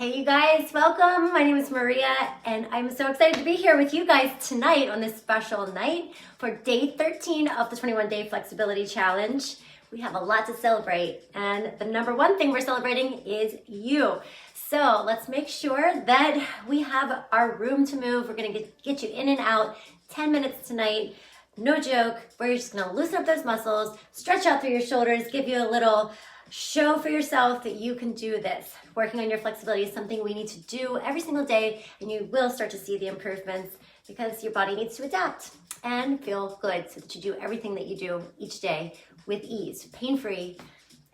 Hey you guys, welcome. My name is Maria and I'm so excited to be here with you guys tonight on this special night for day 13 of the 21-day flexibility challenge. We have a lot to celebrate and the number one thing we're celebrating is you. So let's make sure that we have our room to move. We're gonna get you in and out 10 minutes tonight. No joke, we're just gonna loosen up those muscles, stretch out through your shoulders, give you a little show for yourself that you can do this. Working on your flexibility is something we need to do every single day, and you will start to see the improvements because your body needs to adapt and feel good so that you do everything that you do each day with ease, pain-free,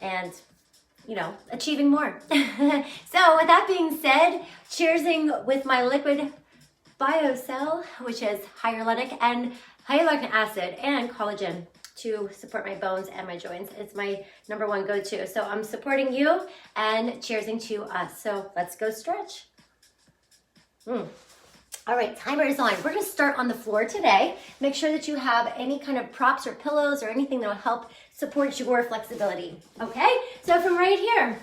and achieving more. So with that being said, cheersing with my Liquid Biocell, which is hyaluronic acid and collagen to support my bones and my joints. It's my number one go-to. So I'm supporting you and cheersing to us. So let's go stretch. All right, timer is on. We're gonna start on the floor today. Make sure that you have any kind of props or pillows or anything that will help support your flexibility, okay? So from right here,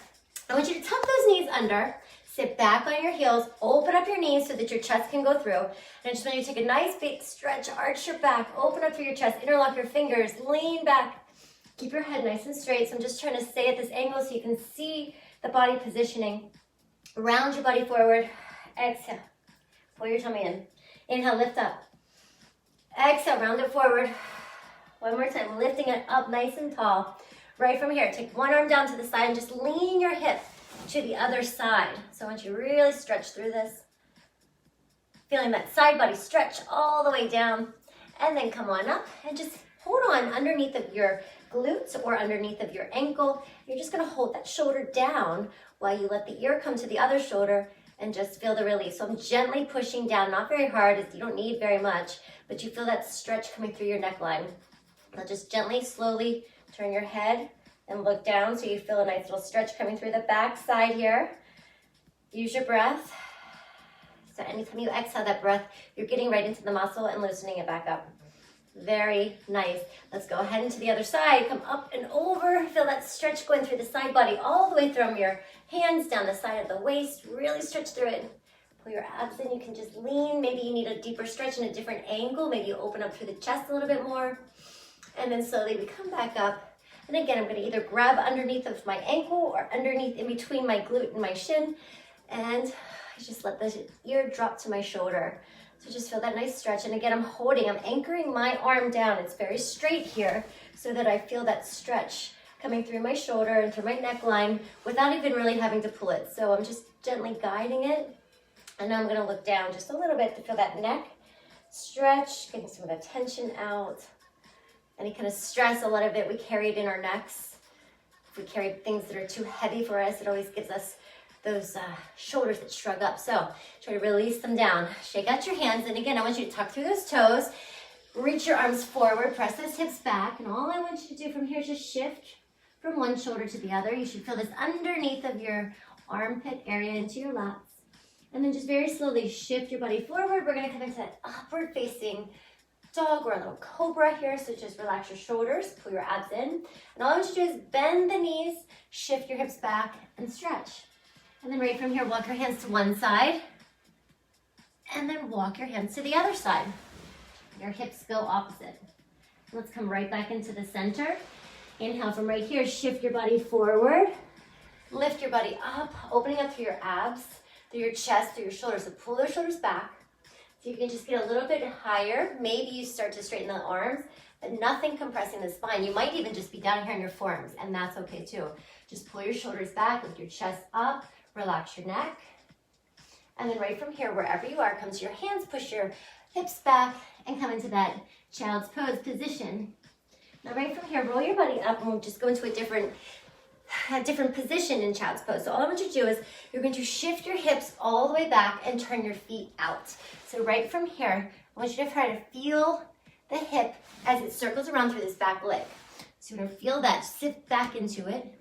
I want you to tuck those knees under, sit back on your heels, open up your knees so that your chest can go through. And I just want you to take a nice big stretch, arch your back, open up through your chest, interlock your fingers, lean back. Keep your head nice and straight. So I'm just trying to stay at this angle so you can see the body positioning. Round your body forward. Exhale. Pull your tummy in. Inhale, lift up. Exhale, round it forward. One more time, lifting it up nice and tall. Right from here, take one arm down to the side and just lean your hip to the other side. So I want you to really stretch through this. Feeling that side body stretch all the way down. And then come on up and just hold on underneath of your glutes or underneath of your ankle. You're just gonna hold that shoulder down while you let the ear come to the other shoulder and just feel the release. So I'm gently pushing down, not very hard, as you don't need very much, but you feel that stretch coming through your neckline. Now just gently, slowly turn your head and look down so you feel a nice little stretch coming through the back side here. Use your breath. So anytime you exhale that breath, you're getting right into the muscle and loosening it back up. Very nice. Let's go ahead into the other side. Come up and over. Feel that stretch going through the side body all the way from your hands down the side of the waist. Really stretch through it. Pull your abs in. You can just lean. Maybe you need a deeper stretch in a different angle. Maybe you open up through the chest a little bit more. And then slowly we come back up. And again, I'm going to either grab underneath of my ankle or underneath in between my glute and my shin. And I just let the ear drop to my shoulder. So just feel that nice stretch. And again, I'm anchoring my arm down. It's very straight here so that I feel that stretch coming through my shoulder and through my neckline without even really having to pull it. So I'm just gently guiding it. And now I'm going to look down just a little bit to feel that neck stretch, getting some of the tension out. Any kind of stress, a lot of it we carried in our necks. If we carried things that are too heavy for us, it always gives us those shoulders that shrug up. So try to release them down. Shake out your hands. And again, I want you to tuck through those toes. Reach your arms forward. Press those hips back. And all I want you to do from here is just shift from one shoulder to the other. You should feel this underneath of your armpit area into your lats. And then just very slowly shift your body forward. We're going to come into that upward facing dog or a little cobra here. So just relax your shoulders, pull your abs in. And all I want you to do is bend the knees, shift your hips back, and stretch. And then right from here, walk your hands to one side. And then walk your hands to the other side. Your hips go opposite. Let's come right back into the center. Inhale from right here, shift your body forward. Lift your body up, opening up through your abs, through your chest, through your shoulders. So pull those shoulders back. So you can just get a little bit higher. Maybe you start to straighten the arms, but nothing compressing the spine. You might even just be down here in your forearms, and that's okay too. Just pull your shoulders back, lift your chest up, relax your neck. And then right from here, wherever you are, come to your hands, push your hips back, and come into that child's pose position. Now right from here, roll your body up, and we'll just go into a different position in child's pose. So all I want you to do is you're going to shift your hips all the way back and turn your feet out. So right from here, I want you to try to feel the hip as it circles around through this back leg. So you're going to feel that, sit back into it.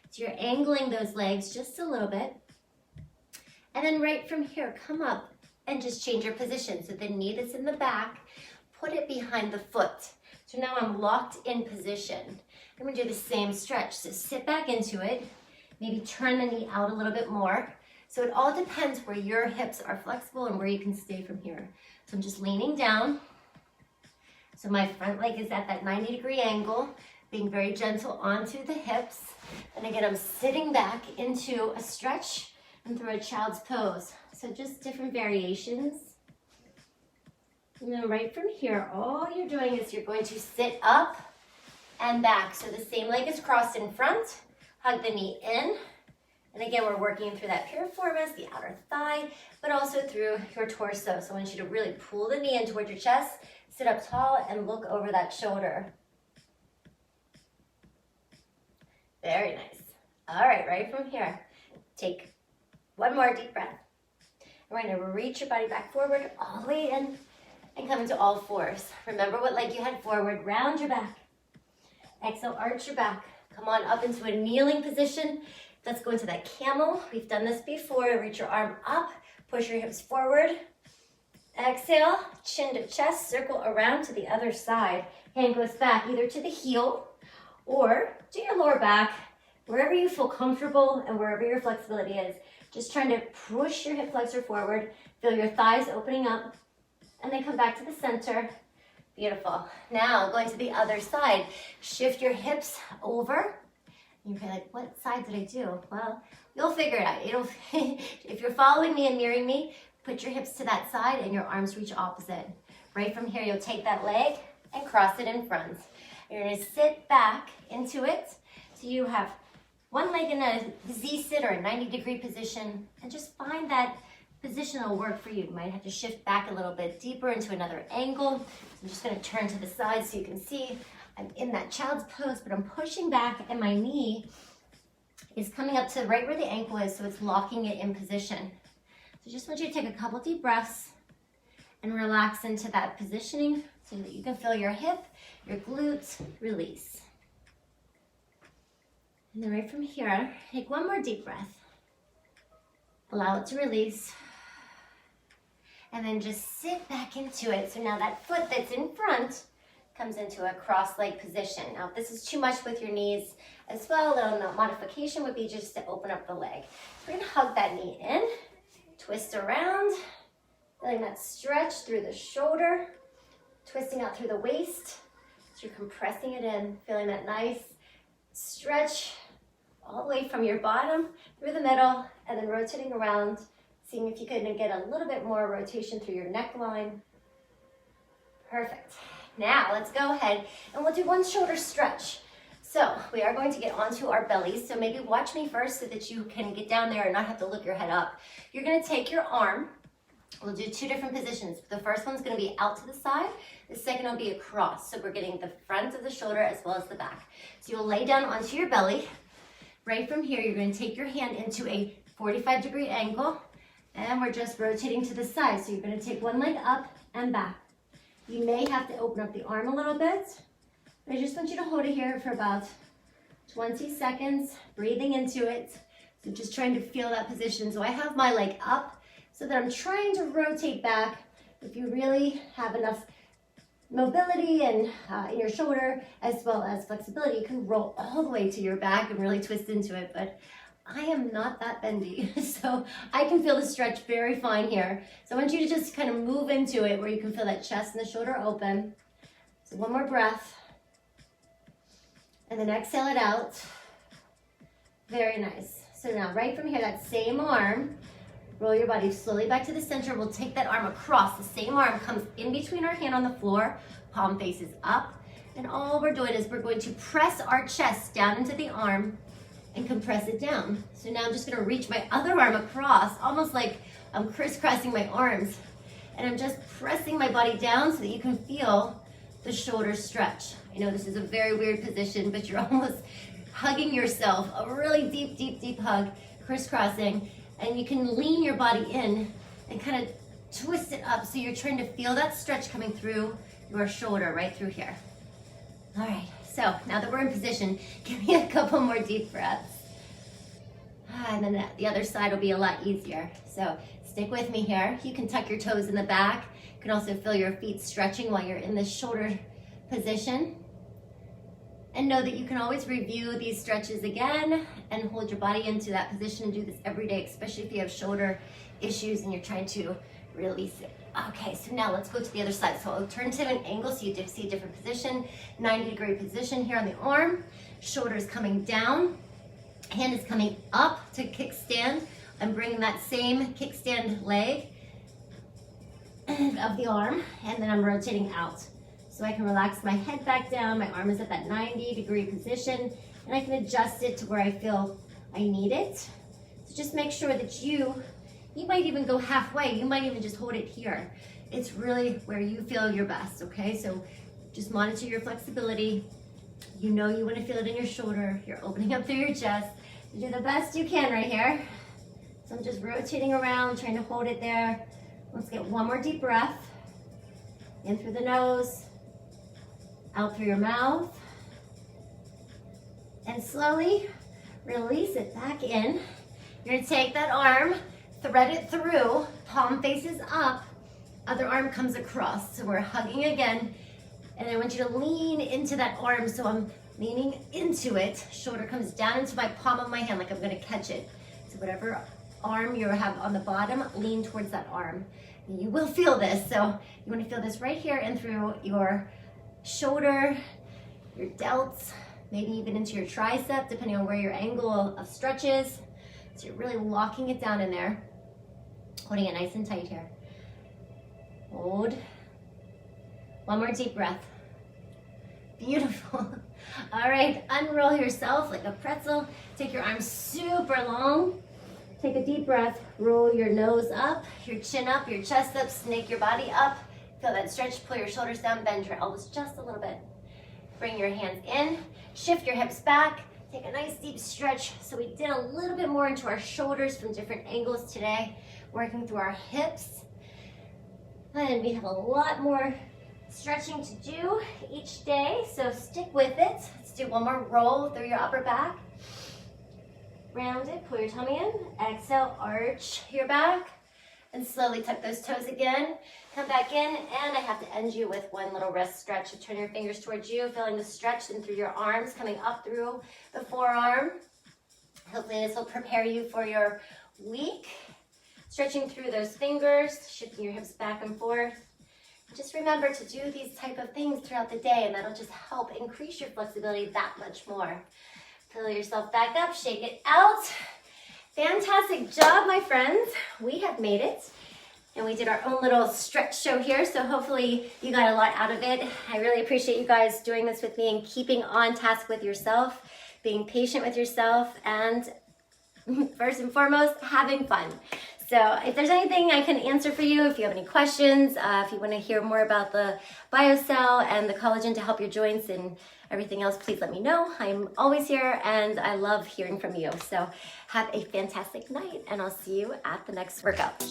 So you're angling those legs just a little bit. And then right from here, come up and just change your position. So the knee that's in the back, put it behind the foot. So now I'm locked in position. I'm going to do the same stretch. So sit back into it. Maybe turn the knee out a little bit more. So it all depends where your hips are flexible and where you can stay from here. So I'm just leaning down. So my front leg is at that 90-degree angle, being very gentle onto the hips. And again, I'm sitting back into a stretch and through a child's pose. So just different variations. And then right from here, all you're doing is you're going to sit up and back. So the same leg is crossed in front, hug the knee in. And again, we're working through that piriformis, the outer thigh, but also through your torso. So I want you to really pull the knee in towards your chest, sit up tall, and look over that shoulder. Very nice. All right, right from here, take one more deep breath. We're going to reach your body back forward, all the way in, and come into all fours. Remember what leg you had forward, round your back. Exhale, arch your back. Come on up into a kneeling position. Let's go into that camel. We've done this before. Reach your arm up, push your hips forward. Exhale, chin to chest, circle around to the other side. Hand goes back either to the heel or to your lower back, wherever you feel comfortable and wherever your flexibility is. Just trying to push your hip flexor forward, feel your thighs opening up, and then come back to the center. Beautiful. Now going to the other side, shift your hips over. You're like, what side did I do? Well, you'll figure it out. If you're following me and mirroring me, put your hips to that side and your arms reach opposite. Right from here, you'll take that leg and cross it in front. You're gonna sit back into it. So you have one leg in a Z-sit or a 90-degree position, and just find that position that'll work for you. You might have to shift back a little bit deeper into another angle. So I'm just gonna turn to the side so you can see I'm in that child's pose, but I'm pushing back and my knee is coming up to right where the ankle is, so it's locking it in position. So just want you to take a couple deep breaths and relax into that positioning so that you can feel your hip, your glutes release. And then right from here, take one more deep breath. Allow it to release. And then just sit back into it. So now that foot that's in front comes into a cross-leg position. Now, if this is too much with your knees as well, then the modification would be just to open up the leg. We're gonna hug that knee in, twist around, feeling that stretch through the shoulder, twisting out through the waist. So you're compressing it in, feeling that nice stretch all the way from your bottom through the middle, and then rotating around, seeing if you can get a little bit more rotation through your neckline. Perfect. Now let's go ahead and we'll do one shoulder stretch. So we are going to get onto our bellies. So maybe watch me first so that you can get down there and not have to look your head up. You're gonna take your arm. We'll do two different positions. The first one's gonna be out to the side. The second will be across. So we're getting the front of the shoulder as well as the back. So you'll lay down onto your belly. Right from here, you're gonna take your hand into a 45-degree angle, and we're just rotating to the side. So you're gonna take one leg up and back. You may have to open up the arm a little bit. I just want you to hold it here for about 20 seconds, breathing into it. So just trying to feel that position. So I have my leg up so that I'm trying to rotate back. If you really have enough mobility and in your shoulder as well as flexibility, you can roll all the way to your back and really twist into it. But I am not that bendy, so I can feel the stretch very fine here. So I want you to just kind of move into it where you can feel that chest and the shoulder open. So one more breath. And then exhale it out. Very nice. So now right from here, that same arm, roll your body slowly back to the center. We'll take that arm across. The same arm comes in between our hand on the floor, palm faces up. And all we're doing is we're going to press our chest down into the arm and compress it down. So now I'm just gonna reach my other arm across, almost like I'm crisscrossing my arms. And I'm just pressing my body down so that you can feel the shoulder stretch. I know this is a very weird position, but you're almost hugging yourself, a really deep, deep, deep hug, crisscrossing, and you can lean your body in and kind of twist it up. So you're trying to feel that stretch coming through your shoulder, right through here. All right. So now that we're in position, give me a couple more deep breaths. And then the other side will be a lot easier. So stick with me here. You can tuck your toes in the back. You can also feel your feet stretching while you're in this shoulder position. And know that you can always review these stretches again and hold your body into that position and do this every day, especially if you have shoulder issues and you're trying to release it. Okay, so now let's go to the other side. So I'll turn to an angle so you see a different position, 90-degree position here on the arm. Shoulders coming down, hand is coming up to kickstand. I'm bringing that same kickstand leg of the arm, and then I'm rotating out. So I can relax my head back down, my arm is at that 90-degree position, and I can adjust it to where I feel I need it. So just make sure that you might even go halfway, you might even just hold it here. It's really where you feel your best, okay? So just monitor your flexibility. You know you want to feel it in your shoulder, you're opening up through your chest. You do the best you can right here. So I'm just rotating around, trying to hold it there. Let's get one more deep breath. In through the nose, out through your mouth. And slowly release it back in. You're gonna take that arm, thread it through, palm faces up, other arm comes across. So we're hugging again. And I want you to lean into that arm. So I'm leaning into it. Shoulder comes down into my palm of my hand like I'm gonna catch it. So whatever arm you have on the bottom, lean towards that arm. You will feel this, so you want to feel this right here and through your shoulder, your delts, maybe even into your tricep, depending on where your angle of stretch is. So you're really locking it down in there, holding it nice and tight here. Hold. One more deep breath. Beautiful. All right, unroll yourself like a pretzel. Take your arms super long. Take a deep breath, roll your nose up, your chin up, your chest up, snake your body up. Feel that stretch, pull your shoulders down, bend your elbows just a little bit. Bring your hands in, shift your hips back, take a nice deep stretch. So we did a little bit more into our shoulders from different angles today, working through our hips. And we have a lot more stretching to do each day, so stick with it. Let's do one more roll through your upper back. Round it, pull your tummy in, exhale, arch your back, and slowly tuck those toes again. Come back in, and I have to end you with one little wrist stretch. So turn your fingers towards you, feeling the stretch in through your arms, coming up through the forearm. Hopefully this will prepare you for your week. Stretching through those fingers, shifting your hips back and forth. Just remember to do these type of things throughout the day, and that'll just help increase your flexibility that much more. Fill yourself back up, shake it out. Fantastic job, my friends. We have made it. And we did our own little stretch show here, so hopefully you got a lot out of it. I really appreciate you guys doing this with me and keeping on task with yourself, being patient with yourself, and first and foremost, having fun. So if there's anything I can answer for you, if you have any questions, if you want to hear more about the BioCell and the collagen to help your joints and everything else, please let me know. I'm always here and I love hearing from you. So have a fantastic night and I'll see you at the next workout.